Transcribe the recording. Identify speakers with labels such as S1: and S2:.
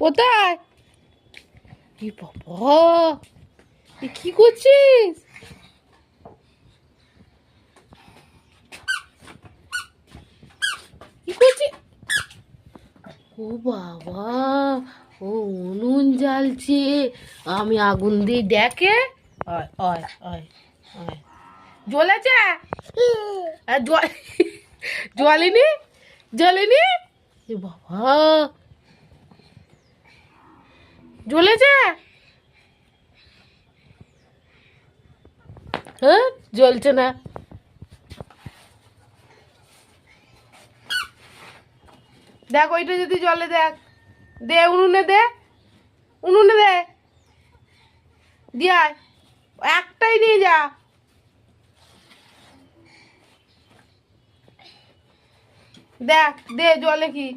S1: কোথায়? কি বাবা, কি করছিস? কি করছিস? ও বাবা, ও উনুন জ্বালছে। আমি আগুন দিয়ে দেখে। আয় আয় আয় আয়, জ্বলেছে? আর জ্বলেনি? জ্বলেনি? এ বাবা, জ্বলেছে? হ্যাঁ, জ্বলছে না। দেখ ওইটা যদি জ্বলে, দেখ। দে উনুনে দে, উনুনে দে, দিয়ে একটাই নিয়ে যা। দেখ, দে জলে কি।